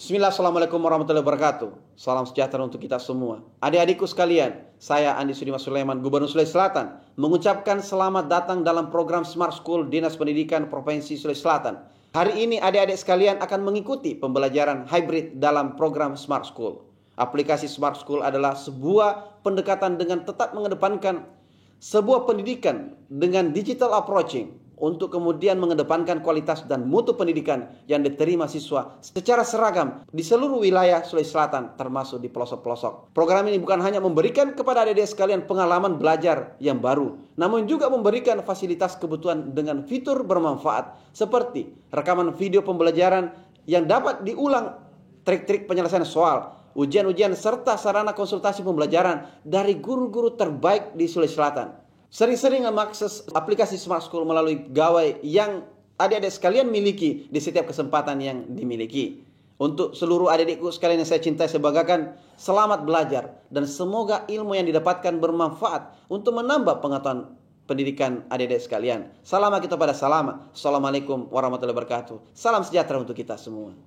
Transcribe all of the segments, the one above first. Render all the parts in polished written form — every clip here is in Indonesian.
Bismillah, Assalamualaikum warahmatullahi wabarakatuh. Salam sejahtera untuk kita semua. Adik-adikku sekalian, saya Andi Sudimas Sulaiman, Gubernur Sulawesi Selatan, mengucapkan selamat datang dalam program Smart School Dinas Pendidikan Provinsi Sulawesi Selatan. Hari ini adik-adik sekalian akan mengikuti pembelajaran hybrid dalam program Smart School. Aplikasi Smart School adalah sebuah pendekatan dengan tetap mengedepankan sebuah pendidikan dengan digital approaching, untuk kemudian mengedepankan kualitas dan mutu pendidikan yang diterima siswa secara seragam di seluruh wilayah Sulawesi Selatan, termasuk di pelosok-pelosok. Program ini bukan hanya memberikan kepada adik-adik sekalian pengalaman belajar yang baru, namun juga memberikan fasilitas kebutuhan dengan fitur bermanfaat seperti rekaman video pembelajaran yang dapat diulang, trik-trik penyelesaian soal, ujian-ujian, serta sarana konsultasi pembelajaran dari guru-guru terbaik di Sulawesi Selatan. Sering-sering mengakses aplikasi Smart School melalui gawai yang adik-adik sekalian miliki di setiap kesempatan yang dimiliki. Untuk seluruh adik-adikku sekalian yang saya cintai, saya banggakan, selamat belajar dan semoga ilmu yang didapatkan bermanfaat untuk menambah pengetahuan pendidikan adik-adik sekalian. Salam kita pada salam. Assalamualaikum warahmatullahi wabarakatuh. Salam sejahtera untuk kita semua.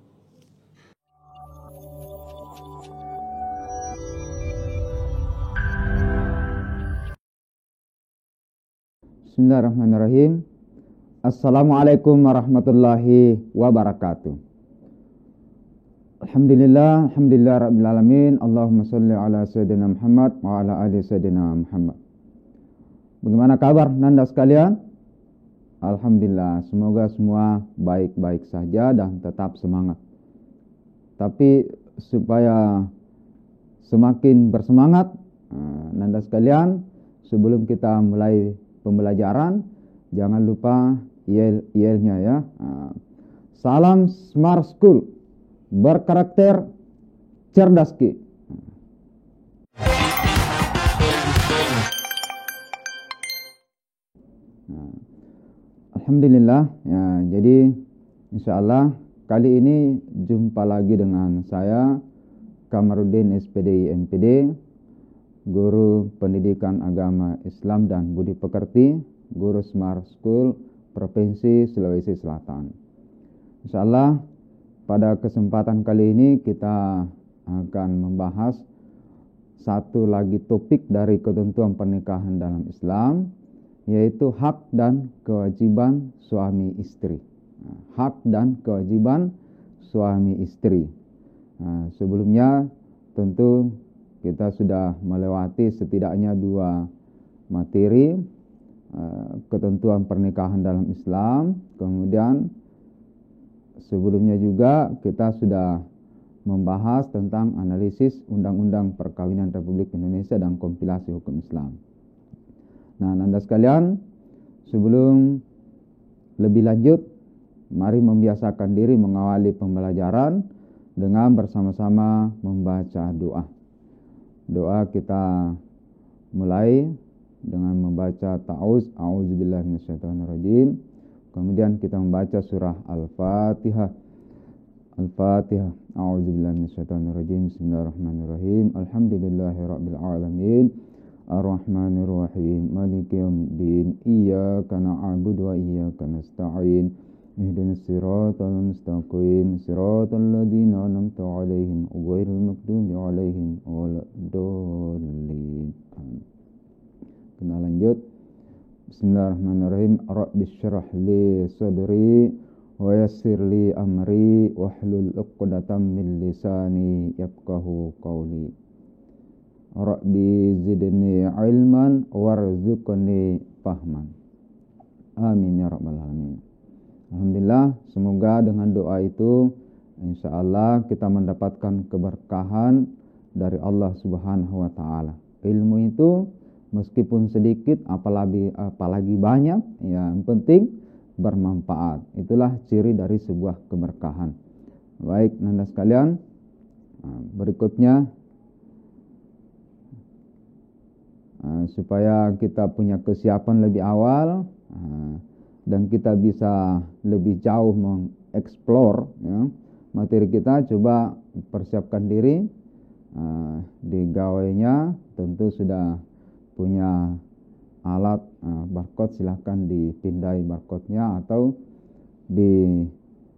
Bismillahirrahmanirrahim. Assalamualaikum warahmatullahi wabarakatuh. Alhamdulillah rabbil alamin. Allahumma sholli ala sayyidina Muhammad wa ala ali sayyidina Muhammad. Bagaimana kabar Nanda sekalian? Alhamdulillah, semoga semua baik-baik saja dan tetap semangat. Tapi supaya semakin bersemangat, Nanda sekalian, sebelum kita mulai pembelajaran, jangan lupa yel-yelnya ya. Salam Smart School, berkarakter cerdas ki. Alhamdulillah ya, jadi insyaallah kali ini jumpa lagi dengan saya Kamarudin SPD MPD, Guru Pendidikan Agama Islam dan Budi Pekerti, Guru Smart School Provinsi Sulawesi Selatan. Insyaallah pada kesempatan kali ini kita akan membahas satu lagi topik dari ketentuan pernikahan dalam Islam, yaitu hak dan kewajiban suami istri. Hak dan kewajiban suami istri. Sebelumnya tentu kita sudah melewati setidaknya 2 materi, ketentuan pernikahan dalam Islam. Kemudian sebelumnya juga kita sudah membahas tentang analisis Undang-Undang Perkawinan Republik Indonesia dan kompilasi hukum Islam. Nah, Anda sekalian, sebelum lebih lanjut, mari membiasakan diri mengawali pembelajaran dengan bersama-sama membaca doa. Doa kita mulai dengan membaca a'udzubillahi minasyaitonirrajim. Kemudian kita membaca surah Al-Fatihah. Al-Fatihah. A'udzubillahi minasyaitonirrajim. Bismillahirrahmanirrahim. Alhamdulillahirabbil alamin. Ar-Rahmanirrahim. Maliki yaumiddin. Iyyaka na'budu wa iyyaka nasta'in. Ihdinas siratal mustaqim, siratal ladzina an'amta 'alaihim ghairil maghdubi 'alaihim waladdallin. Kita lanjut. Bismillahirrahmanirrahim. Rabbis shrah li sadri wa yassir li amri wahlul 'uqdatam min lisani yafqahu qawli. Rabbi zidni ilman warzuqni fahman. Amin ya rabbal alamin. Alhamdulillah, semoga dengan doa itu insyaallah kita mendapatkan keberkahan dari Allah Subhanahu wa taala. Ilmu itu meskipun sedikit apalagi banyak, yang penting bermanfaat. Itulah ciri dari sebuah keberkahan. Baik, Nanda sekalian, berikutnya supaya kita punya kesiapan lebih awal, dan kita bisa lebih jauh mengeksplor ya, materi kita, coba persiapkan diri. Di gawainya tentu sudah punya alat barcode, silahkan dipindai barcode-nya atau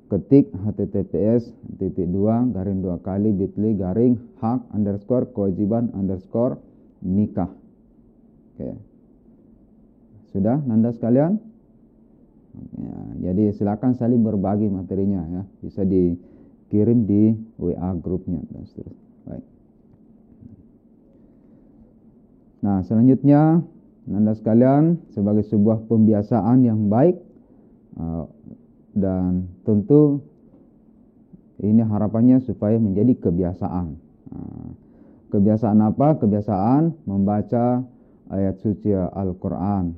ketik https://bit.ly/hak_kewajiban_nikah. Oke. Sudah Nanda sekalian? Ya, jadi silakan saling berbagi materinya ya. Bisa dikirim di WA grupnya dan seterusnya. Baik. Nah, selanjutnya Nanda sekalian, sebagai sebuah pembiasaan yang baik dan tentu ini harapannya supaya menjadi kebiasaan. Kebiasaan apa? Kebiasaan membaca ayat suci Al-Quran,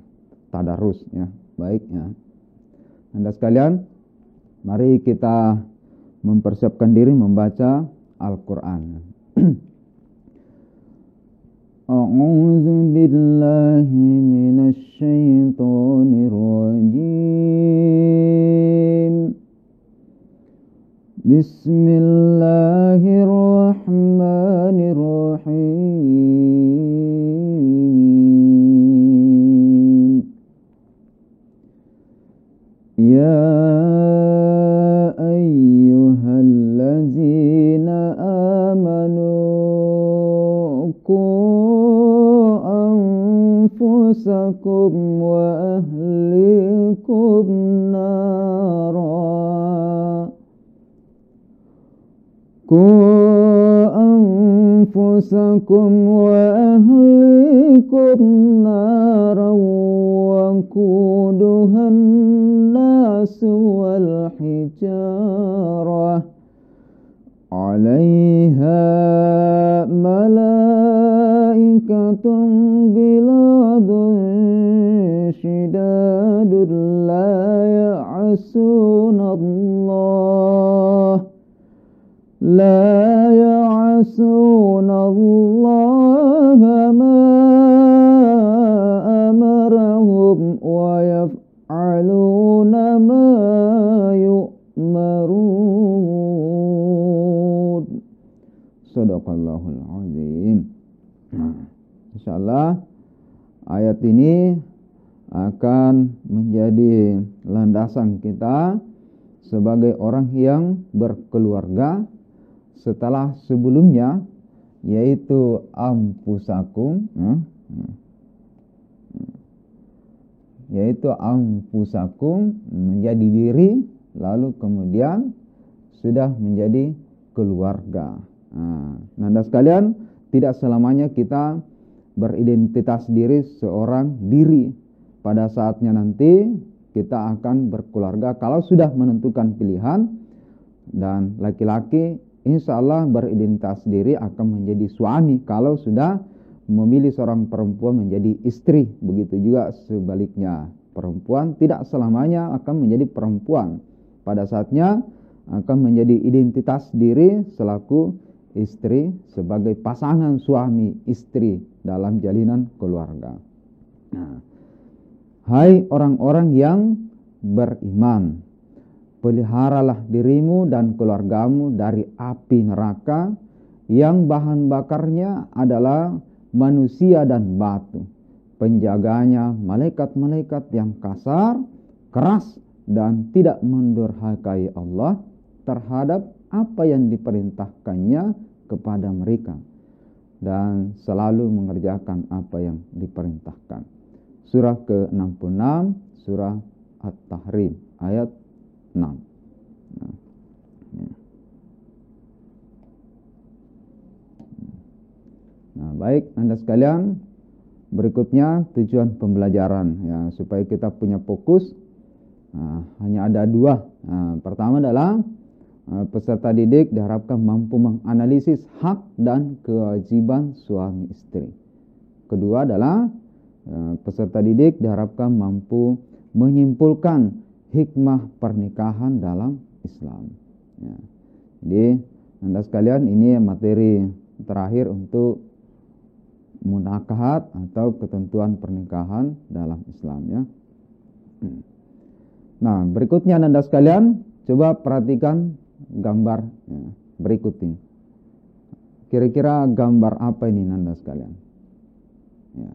tadarus ya. Baik ya. Anda sekalian, mari kita mempersiapkan diri membaca Al-Quran. A'udzu billahi minasy syaithanir rajim. Bismillahirrahmanirrahim. Ya ayyuhallazina amanu qu anfusakum wa ahlikum nara. Qu anfusakum wa ahlikum nara wa quduhan nas wal hijarah 'alaiha malaikatun ghiladun shidadun la ya'asuna Allah ma amarahum wa yaf'aluna ma yu'marun. Shadaqallahul azim. Insyaallah ayat ini akan menjadi landasan kita sebagai orang yang berkeluarga setelah sebelumnya, yaitu ampusakum, menjadi diri, lalu kemudian sudah menjadi keluarga. Nanda sekalian, tidak selamanya kita beridentitas diri seorang diri. Pada saatnya nanti kita akan berkeluarga kalau sudah menentukan pilihan, dan laki-laki insya Allah beridentitas diri akan menjadi suami kalau sudah memilih seorang perempuan menjadi istri. Begitu juga sebaliknya, perempuan tidak selamanya akan menjadi perempuan. Pada saatnya akan menjadi identitas diri selaku istri, sebagai pasangan suami istri dalam jalinan keluarga. Hai orang-orang yang beriman, peliharalah dirimu dan keluargamu dari api neraka yang bahan bakarnya adalah manusia dan batu. Penjaganya malaikat-malaikat yang kasar, keras, dan tidak mendurhakai Allah terhadap apa yang diperintahkannya kepada mereka, dan selalu mengerjakan apa yang diperintahkan. Surah ke-66, surah At-Tahrim, ayat 6. Nah, baik Anda sekalian, berikutnya tujuan pembelajaran ya, supaya kita punya fokus. Hanya ada dua. Pertama adalah peserta didik diharapkan mampu menganalisis hak dan kewajiban suami istri. Kedua adalah peserta didik diharapkan mampu menyimpulkan hikmah pernikahan dalam Islam. Ya. Jadi Anda sekalian, ini materi terakhir untuk munakahat atau ketentuan pernikahan dalam Islam ya. Nah, berikutnya Anda sekalian, coba perhatikan gambar berikut ini. Kira-kira gambar apa ini Anda sekalian? Ya.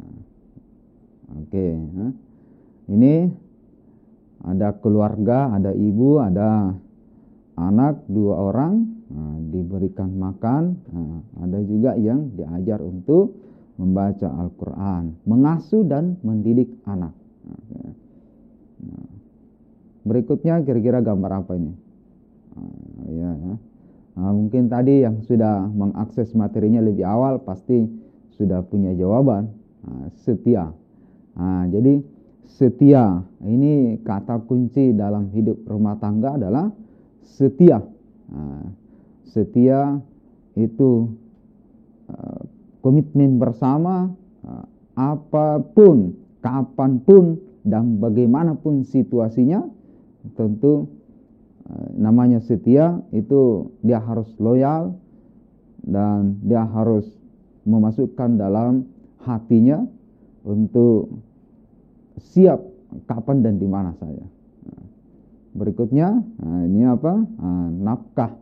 Oke, ini ada keluarga, ada ibu, ada anak 2 orang diberikan makan, ada juga yang diajar untuk membaca Al-Quran, mengasuh dan mendidik anak. Berikutnya kira-kira gambar apa ini? Mungkin tadi yang sudah mengakses materinya lebih awal pasti sudah punya jawaban. Setia. Jadi setia ini kata kunci dalam hidup rumah tangga adalah setia. Setia itu komitmen bersama, apapun, kapanpun, dan bagaimanapun situasinya. Tentu namanya setia itu dia harus loyal dan dia harus memasukkan dalam hatinya untuk siap kapan dan di mana saja. Berikutnya ini apa? Nafkah,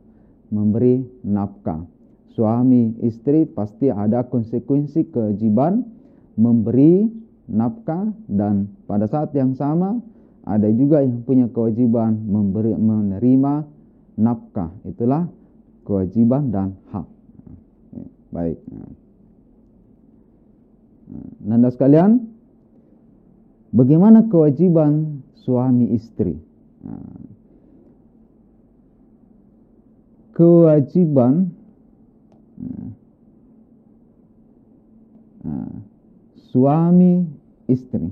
memberi nafkah. Suami istri pasti ada konsekuensi kewajiban memberi nafkah, dan pada saat yang sama ada juga yang punya kewajiban menerima nafkah. Itulah kewajiban dan hak. Baik. Nanda sekalian, bagaimana kewajiban suami istri? Kewajiban suami istri.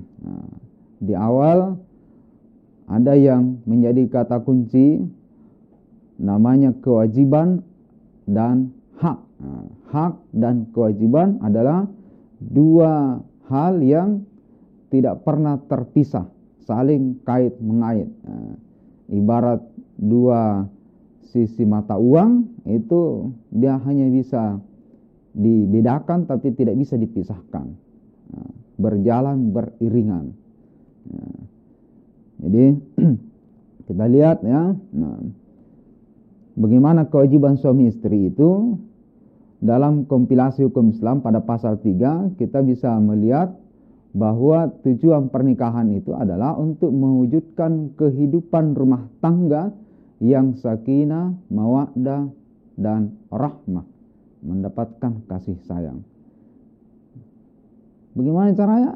Di awal ada yang menjadi kata kunci, namanya kewajiban dan hak. Hak dan kewajiban adalah 2 hal yang tidak pernah terpisah, saling kait mengait. Ibarat 2 sisi mata uang, itu dia hanya bisa dibedakan tapi tidak bisa dipisahkan, berjalan beriringan. Jadi kita lihat ya, bagaimana kewajiban suami istri itu dalam kompilasi hukum Islam pada pasal 3 kita bisa melihat bahwa tujuan pernikahan itu adalah untuk mewujudkan kehidupan rumah tangga yang sakinah, mawaddah, dan rahmah, mendapatkan kasih sayang. Bagaimana caranya?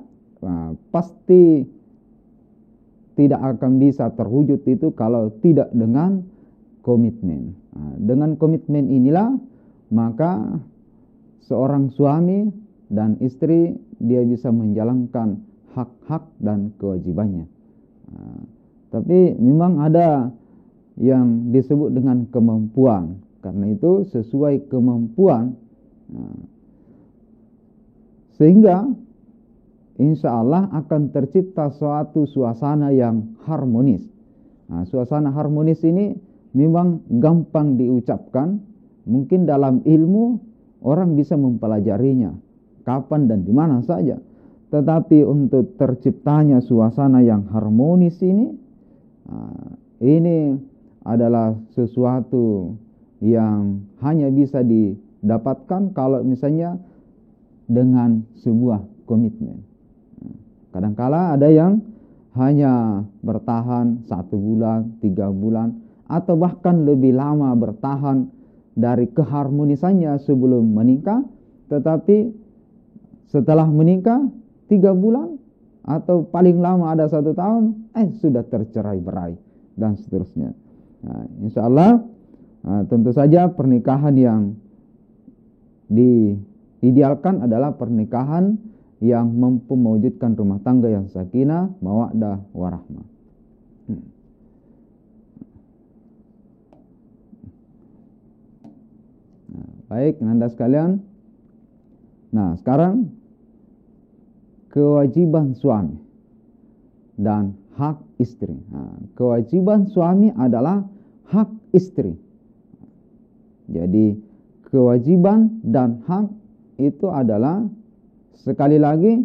Pasti tidak akan bisa terwujud itu kalau tidak dengan komitmen. Dengan komitmen inilah maka seorang suami dan istri dia bisa menjalankan hak-hak dan kewajibannya. Tapi memang ada yang disebut dengan kemampuan. Karena itu sesuai kemampuan, sehingga insya Allah akan tercipta suatu suasana yang harmonis. Suasana harmonis ini memang gampang diucapkan. Mungkin dalam ilmu orang bisa mempelajarinya kapan dan di mana saja. Tetapi untuk terciptanya suasana yang harmonis ini adalah sesuatu yang hanya bisa didapatkan kalau misalnya dengan sebuah komitmen. Kadangkala ada yang hanya bertahan 1 bulan, 3 bulan, atau bahkan lebih lama bertahan dari keharmonisannya sebelum menikah, tetapi setelah menikah 3 bulan atau paling lama ada 1 tahun, sudah tercerai-berai dan seterusnya. Insya Allah tentu saja pernikahan yang diidealkan adalah pernikahan yang mampu mewujudkan rumah tangga yang sakinah, mawaddah, warahmah. Baik, Nanda sekalian. Nah, sekarang kewajiban suami dan hak istri. Kewajiban suami adalah hak istri. Jadi kewajiban dan hak itu adalah sekali lagi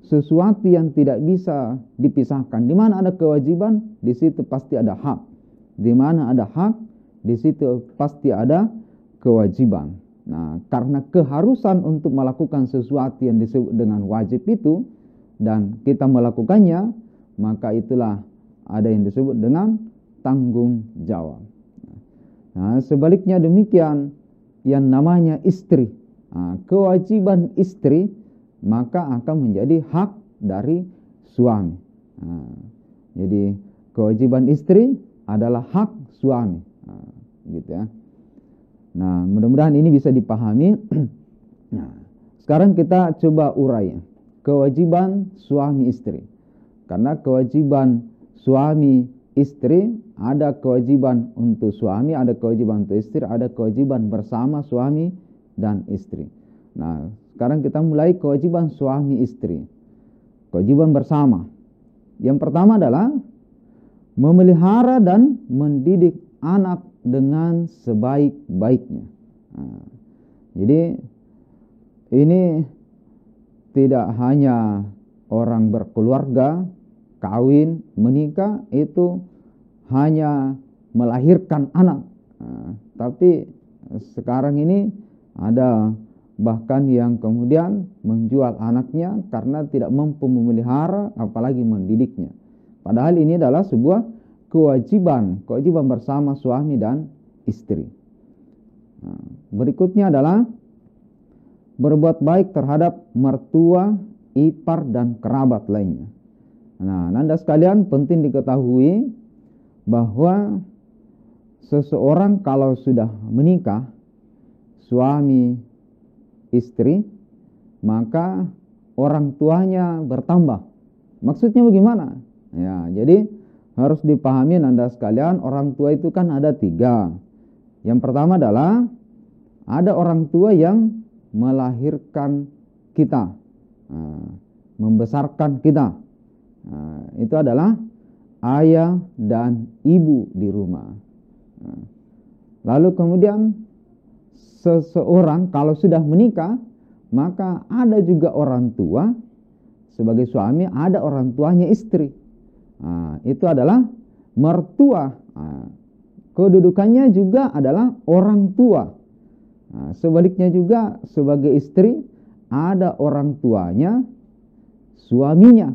sesuatu yang tidak bisa dipisahkan. Di mana ada kewajiban, di situ pasti ada hak. Di mana ada hak, di situ pasti ada kewajiban. Nah, karena keharusan untuk melakukan sesuatu yang disebut dengan wajib itu dan kita melakukannya, maka itulah ada yang disebut dengan tanggung jawab. Nah, sebaliknya demikian yang namanya istri. Nah, kewajiban istri maka akan menjadi hak dari suami. Nah, jadi kewajiban istri adalah hak suami. Nah, gitu ya. Nah, mudah-mudahan ini bisa dipahami. Nah, sekarang kita coba urai kewajiban suami istri. Karena kewajiban suami istri, ada kewajiban untuk suami, ada kewajiban untuk istri, ada kewajiban bersama suami dan istri. Nah, sekarang kita mulai kewajiban suami istri. Kewajiban bersama. Yang pertama adalah memelihara dan mendidik anak dengan sebaik-baiknya. Nah, jadi ini tidak hanya orang berkeluarga, kawin, menikah, itu hanya melahirkan anak. Nah, tapi sekarang ini ada bahkan yang kemudian menjual anaknya karena tidak mampu memelihara, apalagi mendidiknya. Padahal ini adalah sebuah kewajiban bersama suami dan istri. Nah, berikutnya adalah berbuat baik terhadap mertua, ipar, dan kerabat lainnya. Nah, Nanda sekalian, penting diketahui bahwa seseorang kalau sudah menikah, suami, istri, maka orang tuanya bertambah. Maksudnya bagaimana? Ya, jadi harus dipahami Nanda sekalian, orang tua itu kan ada 3. Yang pertama adalah ada orang tua yang melahirkan kita, membesarkan kita. Itu adalah ayah dan ibu di rumah. Lalu kemudian seseorang kalau sudah menikah, maka ada juga orang tua. Sebagai suami ada orang tuanya istri. Itu adalah mertua. Kedudukannya juga adalah orang tua. Sebaliknya juga sebagai istri ada orang tuanya, suaminya.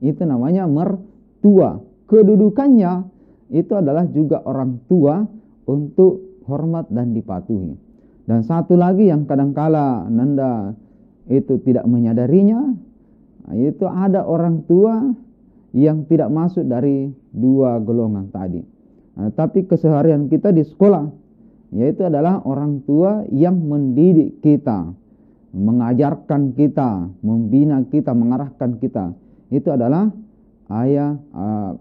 Itu namanya mertua. Kedudukannya itu adalah juga orang tua untuk hormat dan dipatuhi. Dan satu lagi yang kadangkala Nanda itu tidak menyadarinya, itu ada orang tua yang tidak masuk dari 2 golongan tadi. Tapi keseharian kita di sekolah, yaitu adalah orang tua yang mendidik kita, mengajarkan kita, membina kita, mengarahkan kita. Itu adalah ayah,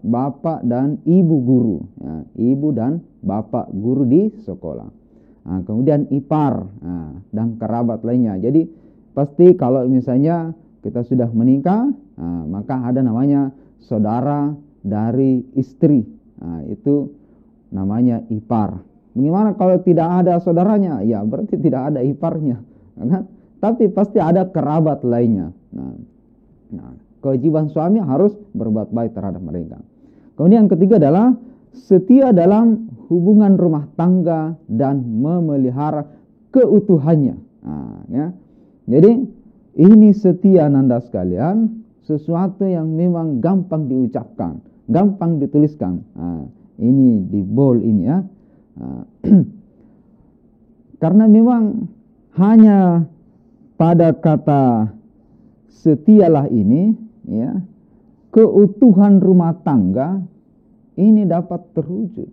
bapak, dan ibu guru. Ya, ibu dan bapak guru di sekolah. Kemudian ipar dan kerabat lainnya. Jadi pasti kalau misalnya kita sudah menikah, maka ada namanya saudara dari istri. Itu namanya ipar. Bagaimana kalau tidak ada saudaranya? Ya berarti tidak ada iparnya, kan? Tapi pasti ada kerabat lainnya. Nah, kewajiban suami harus berbuat baik terhadap mereka. Kemudian yang ketiga adalah setia dalam hubungan rumah tangga dan memelihara keutuhannya. Ya. Jadi ini setia Nanda sekalian, sesuatu yang memang gampang diucapkan, gampang dituliskan. Ini di bold ini ya. Karena memang hanya pada kata setialah ini ya, keutuhan rumah tangga ini dapat terwujud.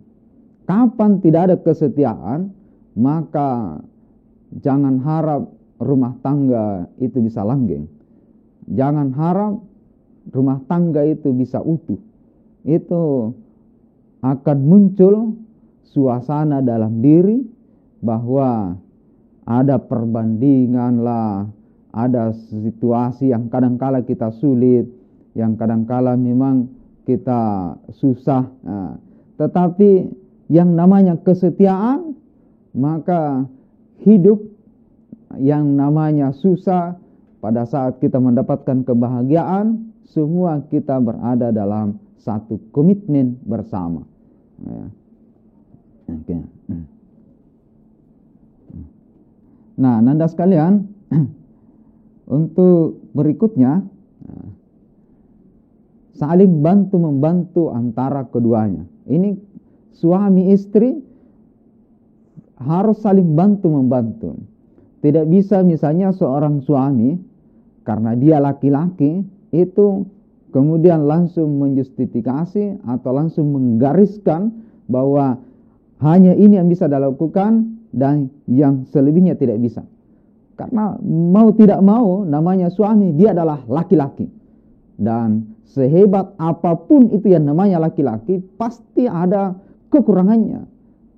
Kapan tidak ada kesetiaan, maka jangan harap rumah tangga itu bisa langgeng. Jangan harap rumah tangga itu bisa utuh. Itu akan muncul suasana dalam diri bahwa ada perbandingan lah, ada situasi yang kadangkala kita sulit, yang kadangkala memang kita susah. Tetapi yang namanya kesetiaan, maka hidup yang namanya susah, pada saat kita mendapatkan kebahagiaan, semua kita berada dalam satu komitmen bersama. Nah, Nanda sekalian, untuk berikutnya saling bantu-membantu antara keduanya. Ini suami istri harus saling bantu-membantu. Tidak bisa misalnya seorang suami karena dia laki-laki itu kemudian langsung menjustifikasi atau langsung menggariskan bahwa hanya ini yang bisa dilakukan dan yang selebihnya tidak bisa. Karena mau tidak mau namanya suami, dia adalah laki-laki. Dan sehebat apapun itu yang namanya laki-laki, pasti ada kekurangannya.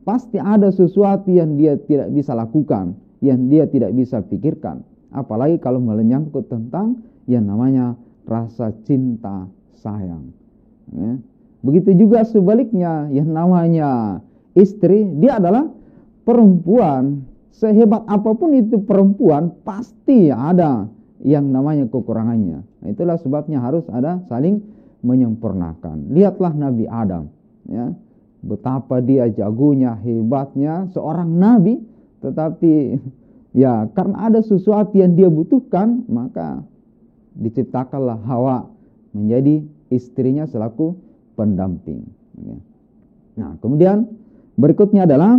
Pasti ada sesuatu yang dia tidak bisa lakukan, yang dia tidak bisa pikirkan. Apalagi kalau menyangkut tentang yang namanya rasa cinta sayang. Ya. Begitu juga sebaliknya, yang namanya istri, dia adalah perempuan. Sehebat apapun itu perempuan, pasti ada yang namanya kekurangannya. Itulah sebabnya harus ada saling menyempurnakan. Lihatlah Nabi Adam, ya, betapa dia jagonya, hebatnya seorang nabi, tetapi ya karena ada sesuatu yang dia butuhkan, maka diciptakanlah Hawa menjadi istrinya selaku pendamping. Nah, kemudian berikutnya adalah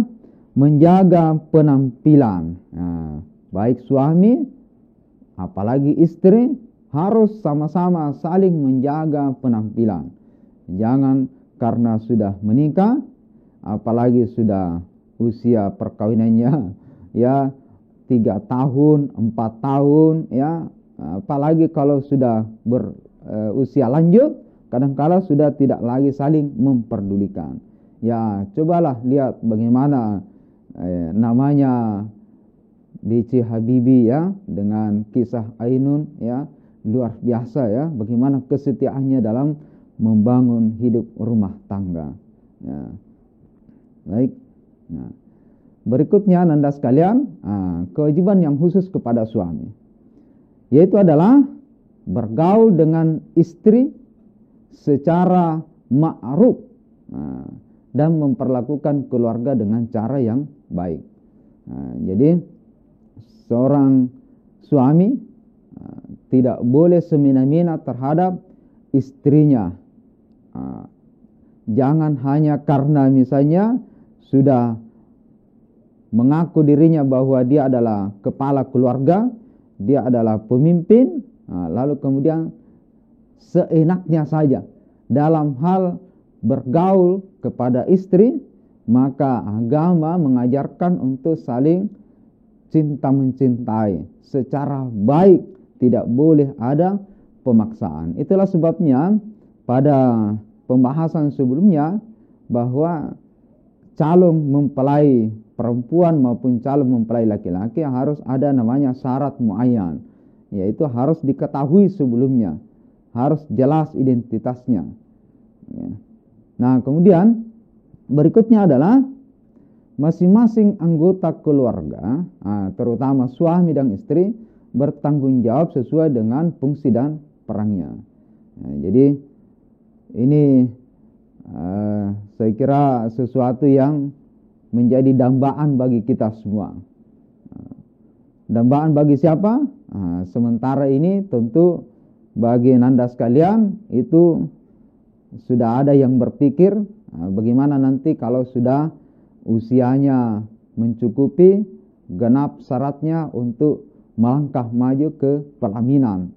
menjaga penampilan. Nah, baik suami apalagi istri harus sama-sama saling menjaga penampilan. Jangan karena sudah menikah, apalagi sudah usia perkawinannya ya 3 tahun, 4 tahun ya, apalagi kalau sudah berusia lanjut, kadang-kala sudah tidak lagi saling memperdulikan. Ya, cobalah lihat bagaimana namanya B.C. Habibie ya, dengan kisah Ainun ya, luar biasa ya, bagaimana kesetiaannya dalam membangun hidup rumah tangga ya. Baik. Nah, berikutnya nanda sekalian, kewajiban yang khusus kepada suami, yaitu adalah bergaul dengan istri secara ma'ruf dan memperlakukan keluarga dengan cara yang baik. Jadi seorang suami tidak boleh semena-mena terhadap istrinya. Jangan hanya karena misalnya sudah mengaku dirinya bahwa dia adalah kepala keluarga, dia adalah pemimpin, lalu kemudian seenaknya saja dalam hal bergaul kepada istri, maka agama mengajarkan untuk saling cinta mencintai secara baik, tidak boleh ada pemaksaan. Itulah sebabnya pada pembahasan sebelumnya bahwa calon mempelai perempuan maupun calon mempelai laki-laki harus ada namanya syarat muayyan, yaitu harus diketahui sebelumnya, harus jelas identitasnya. Nah, kemudian berikutnya adalah masing-masing anggota keluarga, terutama suami dan istri, bertanggung jawab sesuai dengan fungsi dan perannya. Jadi ini saya kira sesuatu yang menjadi dambaan bagi kita semua. Dambaan bagi siapa? Sementara ini tentu bagi nanda sekalian itu sudah ada yang berpikir bagaimana nanti kalau sudah usianya mencukupi genap syaratnya untuk melangkah maju ke pelaminan.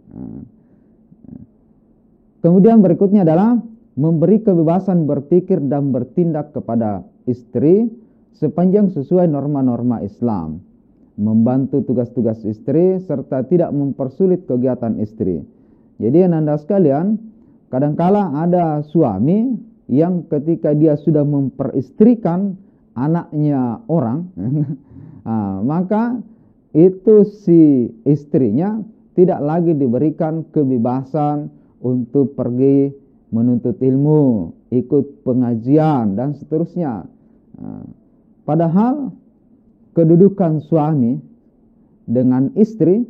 Kemudian berikutnya adalah memberi kebebasan berpikir dan bertindak kepada istri sepanjang sesuai norma-norma Islam, membantu tugas-tugas istri serta tidak mempersulit kegiatan istri. Jadi nanda sekalian, kadangkala ada suami yang ketika dia sudah memperistrikan anaknya orang, maka itu si istrinya tidak lagi diberikan kebebasan untuk pergi menuntut ilmu, ikut pengajian dan seterusnya. Padahal kedudukan suami dengan istri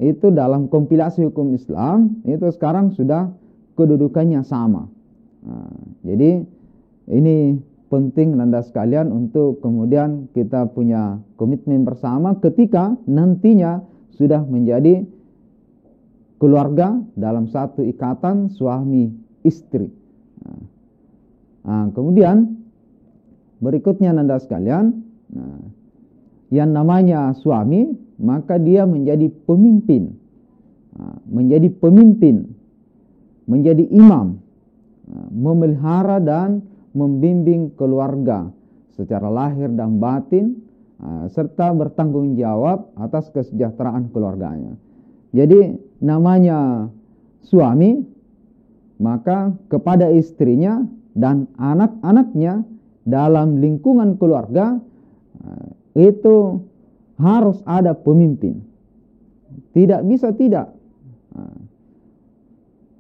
itu dalam kompilasi hukum Islam itu sekarang sudah kedudukannya sama. Jadi ini penting nanda sekalian untuk kemudian kita punya komitmen bersama ketika nantinya sudah menjadi keluarga dalam satu ikatan suami istri. Kemudian berikutnya nanda sekalian, yang namanya suami, maka dia menjadi pemimpin, menjadi imam, memelihara dan membimbing keluarga secara lahir dan batin, serta bertanggung jawab atas kesejahteraan keluarganya. Jadi namanya suami, maka kepada istrinya dan anak-anaknya dalam lingkungan keluarga itu harus ada pemimpin. Tidak bisa tidak.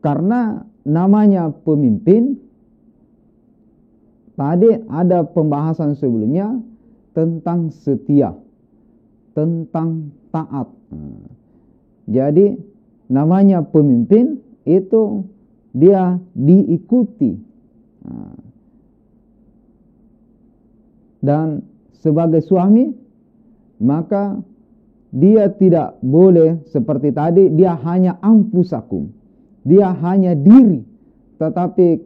Karena namanya pemimpin, tadi ada pembahasan sebelumnya tentang setia, tentang taat. Jadi namanya pemimpin itu dia diikuti. Dan sebagai suami, maka dia tidak boleh seperti tadi, dia hanya anfusakum, dia hanya diri, tetapi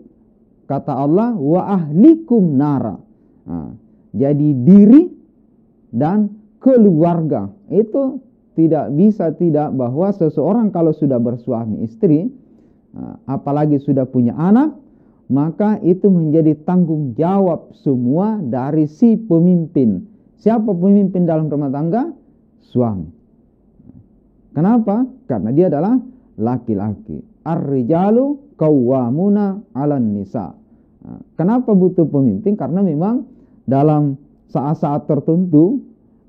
kata Allah wa ahlikum nara. Jadi diri dan keluarga itu tidak bisa tidak, bahwa seseorang kalau sudah bersuami istri, apalagi sudah punya anak, maka itu menjadi tanggung jawab semua dari si pemimpin. Siapa pemimpin dalam rumah tangga? Suami. Kenapa? Karena dia adalah laki-laki. Ar-rijalu qawwamuna 'alan nisa. Kenapa butuh pemimpin? Karena memang dalam saat-saat tertentu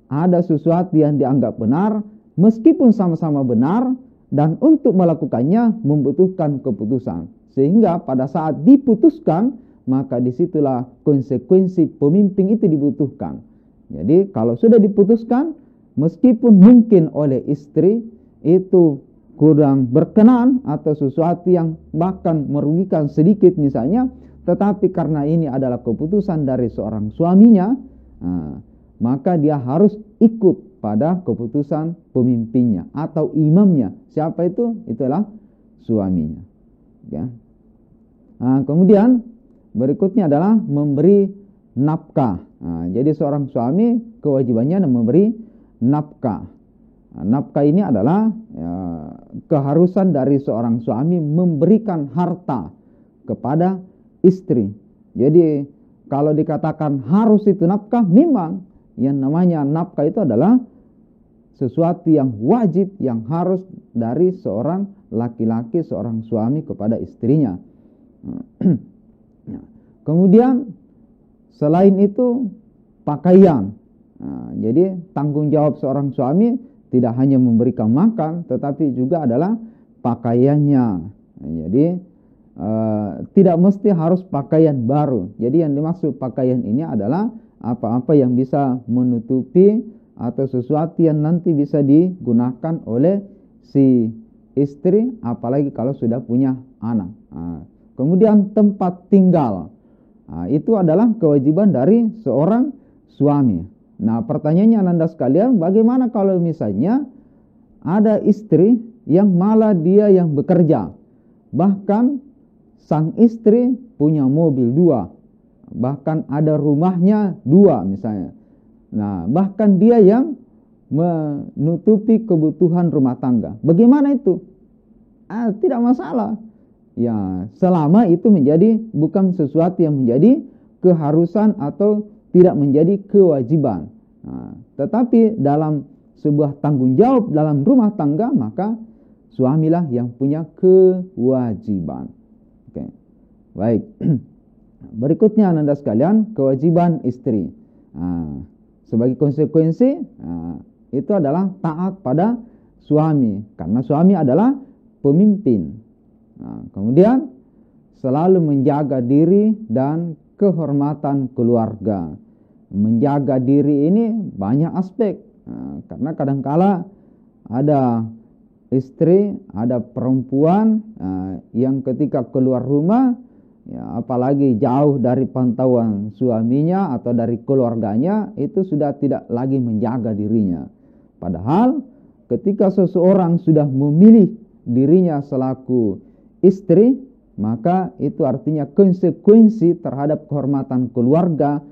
ada sesuatu yang dianggap benar, meskipun sama-sama benar, dan untuk melakukannya membutuhkan keputusan. Sehingga pada saat diputuskan, maka disitulah konsekuensi pemimpin itu dibutuhkan. Jadi kalau sudah diputuskan, meskipun mungkin oleh istri itu kurang berkenan atau sesuatu yang bahkan merugikan sedikit misalnya, tetapi karena ini adalah keputusan dari seorang suaminya, maka dia harus ikut pada keputusan pemimpinnya atau imamnya. Siapa itu? Itulah suaminya. Ya. Kemudian berikutnya adalah memberi nafkah. Jadi seorang suami kewajibannya memberi nafkah. Nafkah ini adalah keharusan dari seorang suami memberikan harta kepada istri. Jadi kalau dikatakan harus itu nafkah, memang yang namanya nafkah itu adalah sesuatu yang wajib, yang harus dari seorang laki-laki, seorang suami kepada istrinya. Kemudian selain itu pakaian. Jadi tanggung jawab seorang suami tidak hanya memberikan makan, tetapi juga adalah pakaiannya. Jadi tidak mesti harus pakaian baru. Jadi yang dimaksud pakaian ini adalah apa-apa yang bisa menutupi atau sesuatu yang nanti bisa digunakan oleh si istri, apalagi kalau sudah punya anak. Kemudian tempat tinggal. Itu adalah kewajiban dari seorang suami. Nah, pertanyaannya Anda sekalian, bagaimana kalau misalnya ada istri yang malah dia yang bekerja, bahkan sang istri punya mobil 2, bahkan ada rumahnya 2 misalnya. Nah, bahkan dia yang menutupi kebutuhan rumah tangga. Bagaimana itu? Tidak masalah. Ya, selama itu menjadi bukan sesuatu yang menjadi keharusan atau tidak menjadi kewajiban. Tetapi dalam sebuah tanggung jawab dalam rumah tangga, maka suamilah yang punya kewajiban. Oke. Baik. Berikutnya Anda sekalian, kewajiban istri. Sebagai konsekuensi itu adalah taat pada suami, karena suami adalah pemimpin. Kemudian selalu menjaga diri dan kehormatan keluarga. Menjaga diri ini banyak aspek, karena kadangkala ada istri, ada perempuan yang ketika keluar rumah, ya, apalagi jauh dari pantauan suaminya atau dari keluarganya, itu sudah tidak lagi menjaga dirinya. Padahal ketika seseorang sudah memilih dirinya selaku istri, maka itu artinya konsekuensi terhadap kehormatan keluarga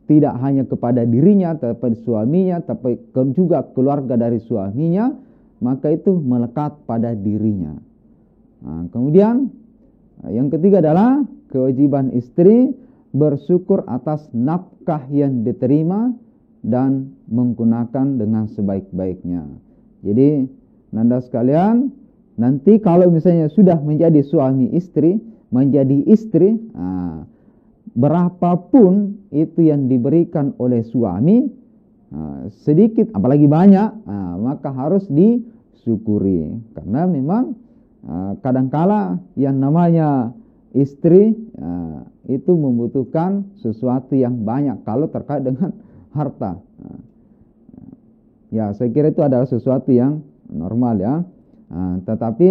tidak hanya kepada dirinya, tapi suaminya, tapi juga keluarga dari suaminya, maka itu melekat pada dirinya. Nah, kemudian yang ketiga adalah kewajiban istri bersyukur atas nafkah yang diterima dan menggunakan dengan sebaik-baiknya. Jadi, nanda sekalian, nanti kalau misalnya sudah menjadi suami istri, menjadi istri, berapapun itu yang diberikan oleh suami, sedikit apalagi banyak, maka harus disyukuri. Karena memang kadangkala yang namanya istri itu membutuhkan sesuatu yang banyak kalau terkait dengan harta. Ya, saya kira itu adalah sesuatu yang normal ya. Tetapi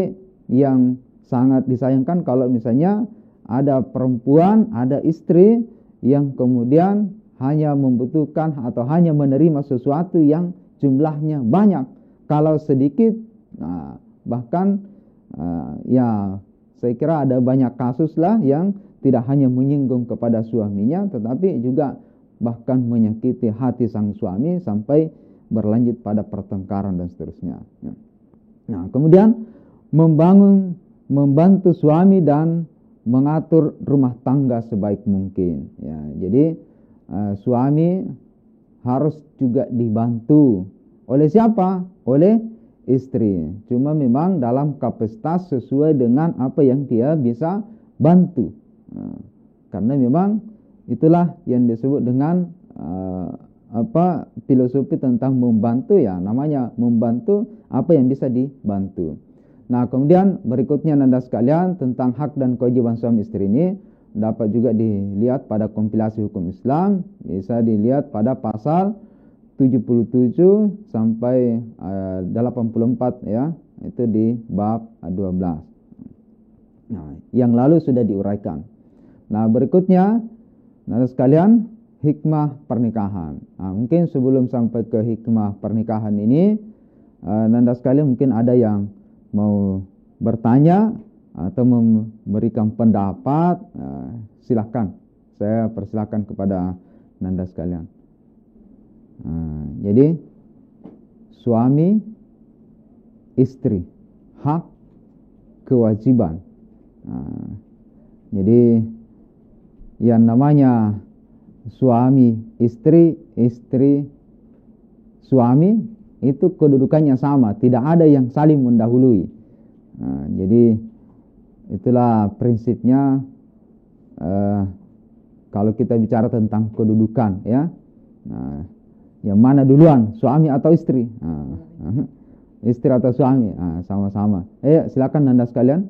yang sangat disayangkan kalau misalnya ada perempuan, ada istri yang kemudian hanya membutuhkan atau hanya menerima sesuatu yang jumlahnya banyak. Kalau sedikit, bahkan ya saya kira ada banyak kasus lah yang tidak hanya menyinggung kepada suaminya, tetapi juga bahkan menyakiti hati sang suami sampai berlanjut pada pertengkaran dan seterusnya. Nah, kemudian membantu suami dan mengatur rumah tangga sebaik mungkin. Ya, jadi suami harus juga dibantu oleh siapa? Oleh istri. Cuma memang dalam kapasitas sesuai dengan apa yang dia bisa bantu. Karena memang itulah yang disebut dengan filosofi tentang membantu ya. Namanya membantu apa yang bisa dibantu. Nah, kemudian berikutnya nanda sekalian tentang hak dan kewajiban suami istri ini dapat juga dilihat pada kompilasi hukum Islam, bisa dilihat pada pasal 77 sampai 84 ya, itu di bab 12. Nah, yang lalu sudah diuraikan. Nah, berikutnya nanda sekalian hikmah pernikahan. Nah, mungkin sebelum sampai ke hikmah pernikahan ini, nanda sekalian mungkin ada yang mau bertanya atau memberikan pendapat, silahkan. Saya persilahkan kepada nanda sekalian. Jadi suami istri, hak kewajiban. Jadi yang namanya suami istri, istri suami, itu kedudukannya sama, tidak ada yang saling mendahului. Jadi itulah prinsipnya kalau kita bicara tentang kedudukan ya. Yang mana duluan, suami atau istri? Istri atau suami? Sama-sama. Silakan nanda sekalian.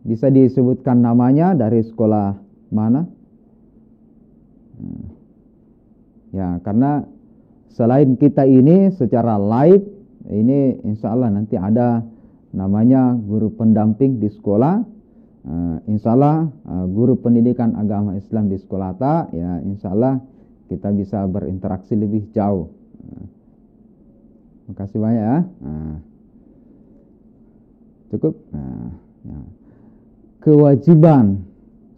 Bisa disebutkan namanya, dari sekolah mana? Ya, karena selain kita ini secara live, ini insya Allah nanti ada namanya guru pendamping di sekolah. Insya Allah guru pendidikan agama Islam di sekolah ya, insya Allah kita bisa berinteraksi lebih jauh. Terima kasih banyak ya. Cukup. Ya. Kewajiban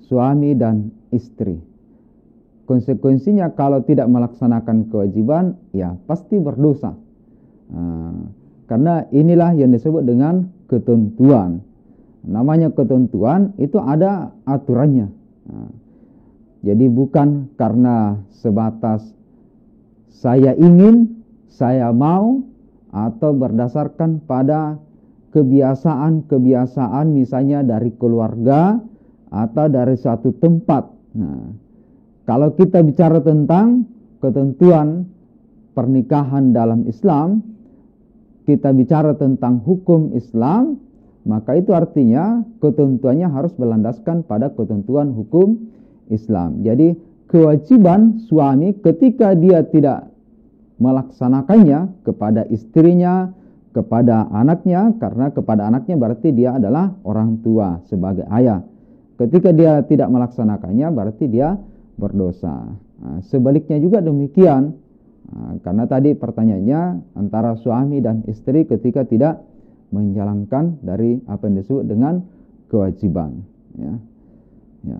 suami dan istri. Konsekuensinya kalau tidak melaksanakan kewajiban, ya pasti berdosa. Karena inilah yang disebut dengan ketentuan. Namanya ketentuan itu ada aturannya. Jadi bukan karena sebatas saya ingin, saya mau, atau berdasarkan pada kebiasaan-kebiasaan misalnya dari keluarga atau dari suatu tempat. Kalau kita bicara tentang ketentuan pernikahan dalam Islam, kita bicara tentang hukum Islam, maka itu artinya ketentuannya harus berlandaskan pada ketentuan hukum Islam. Jadi kewajiban suami ketika dia tidak melaksanakannya kepada istrinya, kepada anaknya, karena kepada anaknya berarti dia adalah orang tua sebagai ayah. Ketika dia tidak melaksanakannya berarti dia berdosa. Sebaliknya juga demikian, karena tadi pertanyaannya antara suami dan istri ketika tidak menjalankan dari apa yang disebut dengan kewajiban. Ya.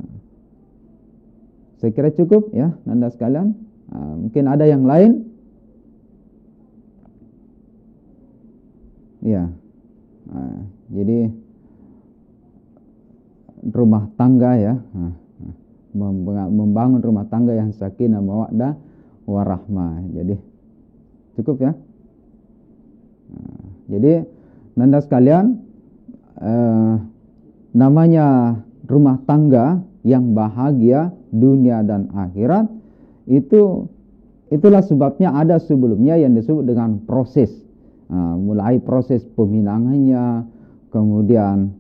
Saya kira cukup ya, Nanda sekalian. Mungkin ada yang lain? Ya. Jadi rumah tangga ya, membangun rumah tangga yang sakinah mawaddah warahmah. Jadi cukup ya. Jadi Nanda sekalian, namanya rumah tangga yang bahagia dunia dan akhirat, itulah sebabnya ada sebelumnya yang disebut dengan proses. Mulai proses peminangannya, kemudian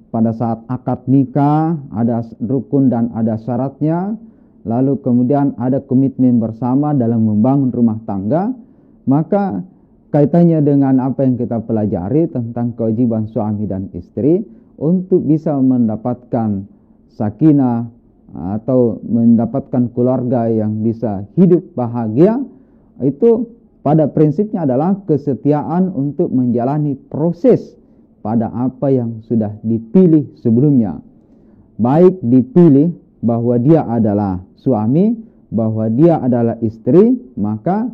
pada saat akad nikah ada rukun dan ada syaratnya, lalu kemudian ada komitmen bersama dalam membangun rumah tangga. Maka kaitannya dengan apa yang kita pelajari tentang kewajiban suami dan istri untuk bisa mendapatkan sakinah atau mendapatkan keluarga yang bisa hidup bahagia, itu pada prinsipnya adalah kesetiaan untuk menjalani proses pada apa yang sudah dipilih sebelumnya. Baik dipilih bahwa dia adalah suami, bahwa dia adalah istri, maka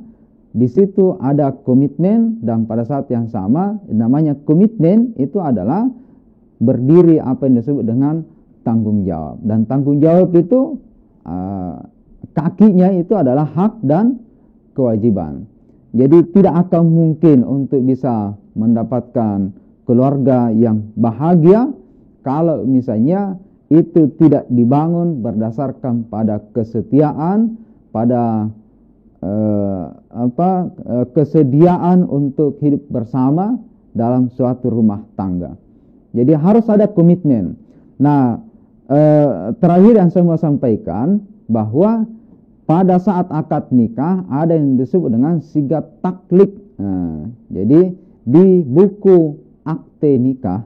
di situ ada komitmen, dan pada saat yang sama namanya komitmen itu adalah berdiri apa yang disebut dengan tanggung jawab. Dan tanggung jawab itu kakinya itu adalah hak dan kewajiban. Jadi tidak akan mungkin untuk bisa mendapatkan keluarga yang bahagia kalau misalnya itu tidak dibangun berdasarkan pada kesetiaan, pada kesediaan untuk hidup bersama dalam suatu rumah tangga. Jadi harus ada komitmen. Nah, terakhir yang saya mau sampaikan bahwa pada saat akad nikah ada yang disebut dengan sigat taklid. Jadi di buku akte nikah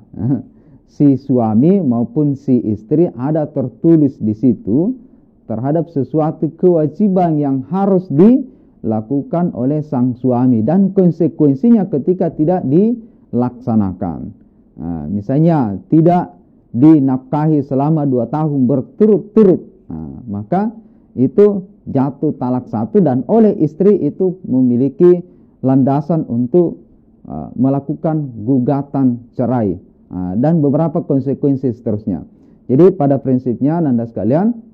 si suami maupun si istri ada tertulis di situ terhadap sesuatu kewajiban yang harus dilakukan oleh sang suami dan konsekuensinya ketika tidak dilaksanakan. Misalnya tidak dinafkahi selama 2 tahun berturut-turut, maka itu jatuh talak 1 dan oleh istri itu memiliki landasan untuk melakukan gugatan cerai dan beberapa konsekuensi seterusnya. Jadi pada prinsipnya Nanda sekalian,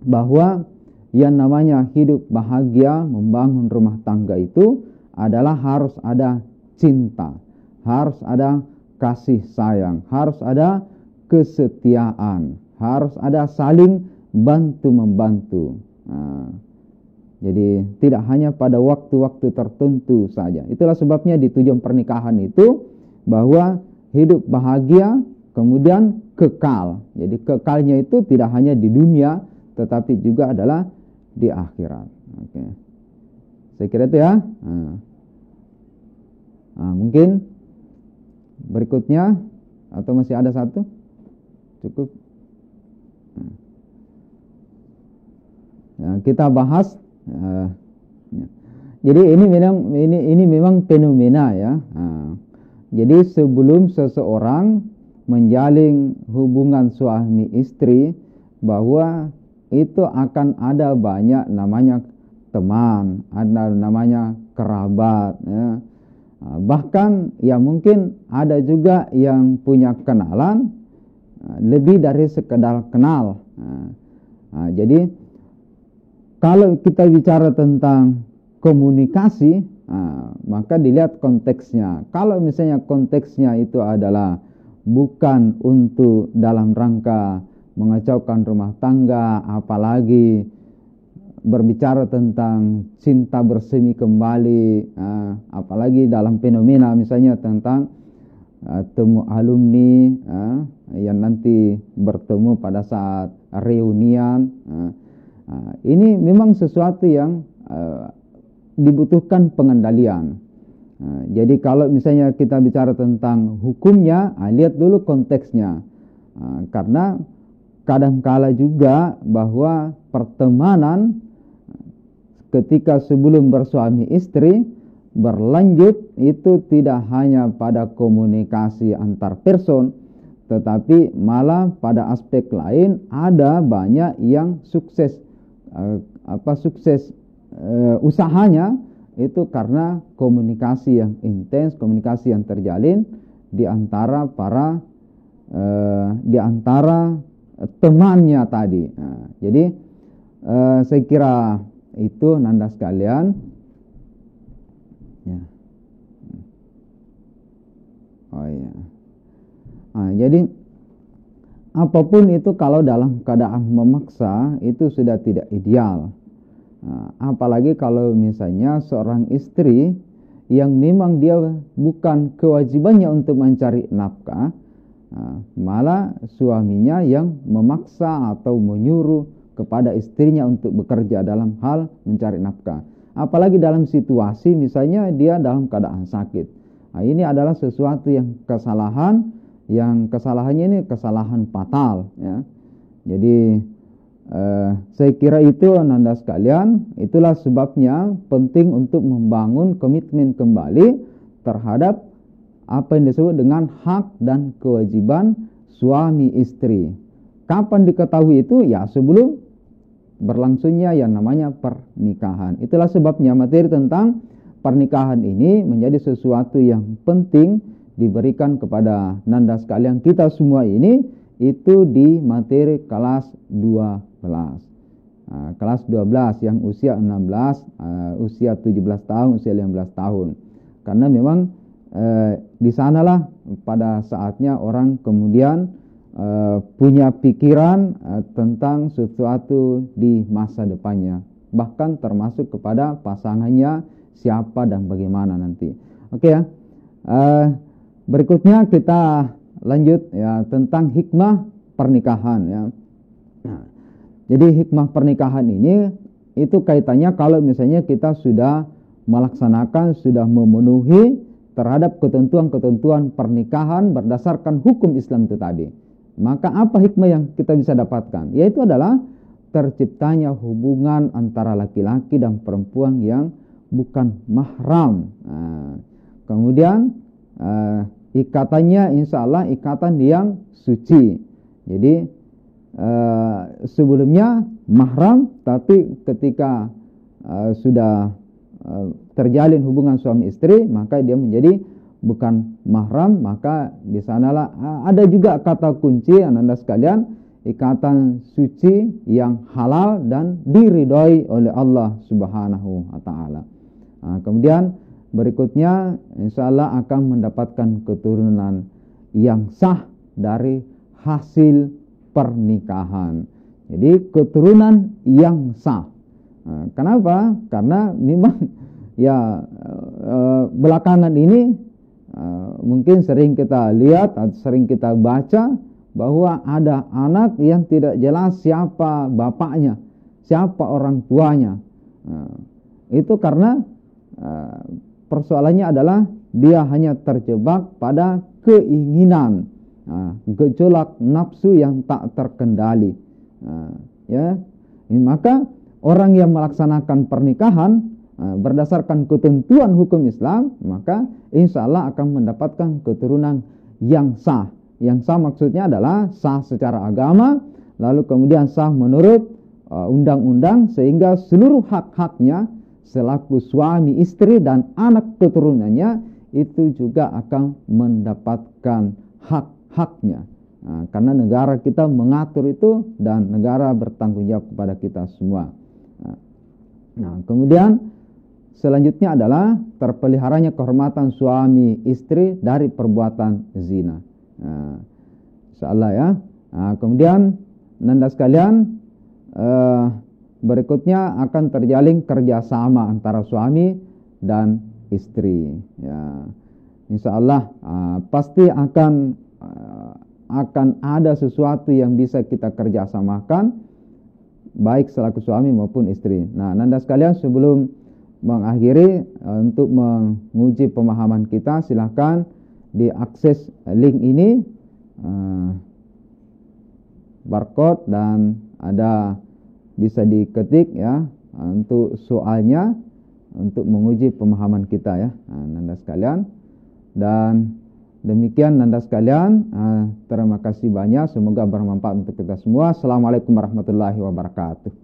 bahwa yang namanya hidup bahagia membangun rumah tangga itu adalah harus ada cinta, harus ada kasih sayang, harus ada kesetiaan, harus ada saling bantu-membantu. Jadi tidak hanya pada waktu-waktu tertentu saja. Itulah sebabnya di tujuan pernikahan itu bahwa hidup bahagia kemudian kekal. Jadi kekalnya itu tidak hanya di dunia tetapi juga adalah di akhirat. Oke. Saya kira itu ya. Mungkin berikutnya atau masih ada satu? Cukup. Kita bahas. Jadi ini memang fenomena ya. Jadi sebelum seseorang menjalin hubungan suami istri, bahwa itu akan ada banyak namanya teman, ada namanya kerabat ya. Bahkan ya mungkin ada juga yang punya kenalan lebih dari sekedar kenal. Jadi kalau kita bicara tentang komunikasi, maka dilihat konteksnya. Kalau misalnya konteksnya itu adalah bukan untuk dalam rangka mengacaukan rumah tangga, apalagi berbicara tentang cinta bersemi kembali, apalagi dalam fenomena misalnya tentang temu alumni yang nanti bertemu pada saat reunian. Ini memang sesuatu yang dibutuhkan pengendalian. Jadi kalau misalnya kita bicara tentang hukumnya, lihat dulu konteksnya. Karena kadangkala juga bahwa pertemanan ketika sebelum bersuami istri berlanjut itu tidak hanya pada komunikasi antar person, tetapi malah pada aspek lain ada banyak yang sukses usahanya itu karena komunikasi yang intens, komunikasi yang terjalin di antara temannya tadi. Nah, jadi saya kira itu nanda sekalian. Ya. Oh iya. Nah, jadi apapun itu kalau dalam keadaan memaksa itu sudah tidak ideal. Nah, apalagi kalau misalnya seorang istri yang memang dia bukan kewajibannya untuk mencari nafkah, malah suaminya yang memaksa atau menyuruh kepada istrinya untuk bekerja dalam hal mencari nafkah. Apalagi dalam situasi misalnya dia dalam keadaan sakit. Nah, ini adalah sesuatu yang kesalahannya ini kesalahan fatal, ya. Jadi saya kira itu nanda sekalian, itulah sebabnya penting untuk membangun komitmen kembali terhadap apa yang disebut dengan hak dan kewajiban suami istri. Kapan diketahui itu? Ya sebelum berlangsungnya yang namanya pernikahan. Itulah sebabnya materi tentang pernikahan ini menjadi sesuatu yang penting diberikan kepada nanda sekalian kita semua ini, itu di materi kelas 12. Kelas 12 yang usia 16, usia 17 tahun, usia 15 tahun. Karena memang di sanalah pada saatnya orang kemudian punya pikiran tentang sesuatu di masa depannya, bahkan termasuk kepada pasangannya siapa dan bagaimana nanti. Oke ya. Berikutnya kita lanjut ya tentang hikmah pernikahan ya. Nah, jadi hikmah pernikahan ini itu kaitannya kalau misalnya kita sudah melaksanakan, sudah memenuhi terhadap ketentuan-ketentuan pernikahan berdasarkan hukum Islam itu tadi. Maka apa hikmah yang kita bisa dapatkan? Yaitu adalah terciptanya hubungan antara laki-laki dan perempuan yang bukan mahram. Nah, kemudian ikatannya insya Allah ikatan yang suci. Jadi sebelumnya mahram, tapi ketika sudah terjalin hubungan suami istri, maka dia menjadi bukan mahram. Maka di sanalah ada juga kata kunci Anda sekalian, ikatan suci yang halal dan diridhoi oleh Allah Subhanahu wa taala. Kemudian berikutnya insyaallah akan mendapatkan keturunan yang sah dari hasil pernikahan. Jadi keturunan yang sah. Kenapa? Karena memang ya belakangan ini mungkin sering kita lihat atau sering kita baca bahwa ada anak yang tidak jelas siapa bapaknya, siapa orang tuanya. Itu karena persoalannya adalah dia hanya terjebak pada keinginan, gejolak nafsu yang tak terkendali. Ya, maka orang yang melaksanakan pernikahan berdasarkan ketentuan hukum Islam, maka insya Allah akan mendapatkan keturunan yang sah. Yang sah maksudnya adalah sah secara agama, lalu kemudian sah menurut undang-undang, sehingga seluruh hak-haknya selaku suami istri dan anak keturunannya itu juga akan mendapatkan hak-haknya. Karena negara kita mengatur itu dan negara bertanggung jawab kepada kita semua. Nah, kemudian selanjutnya adalah terpeliharanya kehormatan suami istri dari perbuatan zina. Insyaallah ya. Kemudian nanda sekalian, berikutnya akan terjalin kerjasama antara suami dan istri. Ya, insyaallah pasti akan ada sesuatu yang bisa kita kerjasamakan, baik selaku suami maupun istri. Nah, nanda sekalian, sebelum mengakhiri, untuk menguji pemahaman kita, silakan diakses link ini, barcode, dan ada bisa diketik ya untuk soalnya, untuk menguji pemahaman kita ya, nanda sekalian. Dan Demikian Anda sekalian, terima kasih banyak, semoga bermanfaat untuk kita semua. Assalamualaikum warahmatullahi wabarakatuh.